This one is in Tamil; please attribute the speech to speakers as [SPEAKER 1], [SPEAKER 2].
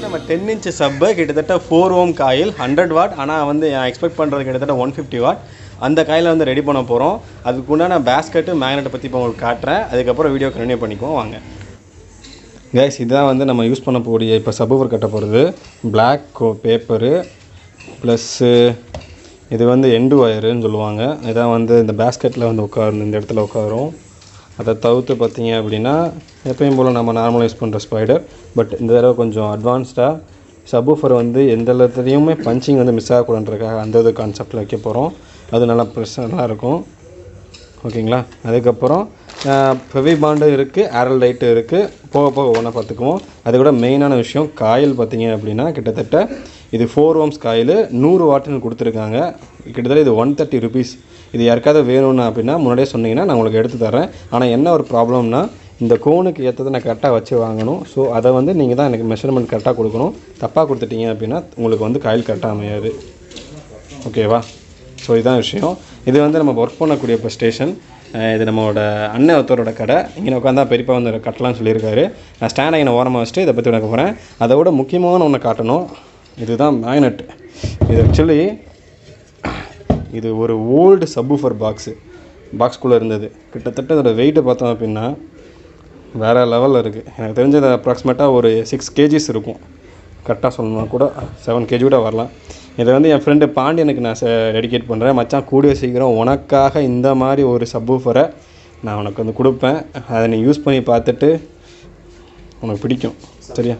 [SPEAKER 1] நம்ம 10 inch சப்பு கிட்டத்தட்ட 4 ohm காயில் 100 வாட். ஆனால் வந்து நான் எக்ஸ்பெக்ட் பண்ணுறது கிட்டத்தட்ட 150 வாட். அந்த காயில் வந்து ரெடி பண்ண போகிறோம். அதுக்கு உண்டான பேஸ்கெட்டு மேக்னெட்டை பற்றி இப்போ உங்களுக்கு காட்டுறேன். அதுக்கப்புறம் வீடியோ கண்டினியூ பண்ணிக்குவோம் வாங்க. கைஸ் இதுதான் வந்து நம்ம யூஸ் பண்ண போகிற இப்போ சப்வூஃபர் கட்ட போகிறது. பிளாக் பேப்பரு ப்ளஸ்ஸு இது வந்து எண்டு ஒயருன்னு சொல்லுவாங்க. இதான் வந்து இந்த பேஸ்கெட்டில் வந்து உட்காரும், இந்த இடத்துல உட்காரும். அதை தவிர்த்து பார்த்தீங்க அப்படின்னா எப்பயும் போல் நம்ம நார்மலாக யூஸ் பண்ணுற ஸ்பைடர். பட் இந்த தடவை கொஞ்சம் அட்வான்ஸ்டாக சப்வூஃபர் வந்து எந்த இடத்துலையுமே பஞ்சிங் வந்து மிஸ் ஆகக்கூடாதுன்றக்காக அந்த இது கான்செப்டில் வைக்க போகிறோம். அது நல்லா ப்ரெஷனாக இருக்கும். ஓகேங்களா. அதுக்கப்புறம் ஃபெவி பாண்டு இருக்குது, ஆரல்டைட்டு இருக்குது. போக போக ஒன்றா பார்த்துக்குவோம். அதை விட மெயினான விஷயம் காயில் பார்த்தீங்க அப்படின்னா கிட்டத்தட்ட இது 4 ohms காயில் 100 வாட்டுன்னு கொடுத்துருக்காங்க. கிட்டத்தட்ட இது 130 rupees. இது யாருக்காவது வேணும்னா அப்படின்னா முன்னாடியே சொன்னீங்கன்னா நான் உங்களுக்கு எடுத்து தரேன். ஆனால் என்ன ஒரு ப்ராப்ளம்னா இந்த கோனுக்கு ஏற்றதை நான் கரெக்டாக வச்சு வாங்கணும். ஸோ அதை வந்து நீங்கள் தான் எனக்கு மெஷர்மெண்ட் கரெக்டாக கொடுக்கணும். தப்பாக கொடுத்துட்டீங்க அப்படின்னா உங்களுக்கு வந்து காயில் கரெக்டாக அமையாது. ஓகேவா. ஸோ இதுதான் விஷயம். இது வந்து நம்ம ஒர்க் பண்ணக்கூடிய இப்போ ஸ்டேஷன். இது நம்மளோட அண்ணன் ஒருத்தரோட கடை. இங்கே உட்காந்தா பெரியப்பா வந்து கட்டலாம்னு சொல்லியிருக்காரு. நான் ஸ்டாண்டை இங்கே ஓரமாக வச்சுட்டு இதை பற்றி உனக்கு போகிறேன். அதை விட முக்கியமான ஒன்று காட்டணும். இதுதான் மேக்னெட். இது ஆக்சுவலி இது ஒரு ஓல்டு சப்வூஃபர் பாக்ஸ்குள்ளே இருந்தது. கிட்டத்தட்ட இதோட வெயிட்டை பார்த்தோம் அப்படின்னா வேறு லெவலில் இருக்குது. எனக்கு தெரிஞ்சது அப்ராக்சிமேட்டாக ஒரு 6 kgs இருக்கும். கரெக்டாக சொல்லணும்னா கூட 7 kg கூட வரலாம். இதை வந்து என் ஃப்ரெண்டு பாண்டியனுக்கு நான் டெடிகேட் பண்ணுறேன். மச்சான் கூடிய சீக்கிரம் உனக்காக இந்த மாதிரி ஒரு சப்வூஃபரை நான் உனக்கு வந்து கொடுப்பேன். அதை நீ யூஸ் பண்ணி பார்த்துட்டு உனக்கு பிடிக்கும். சரியா.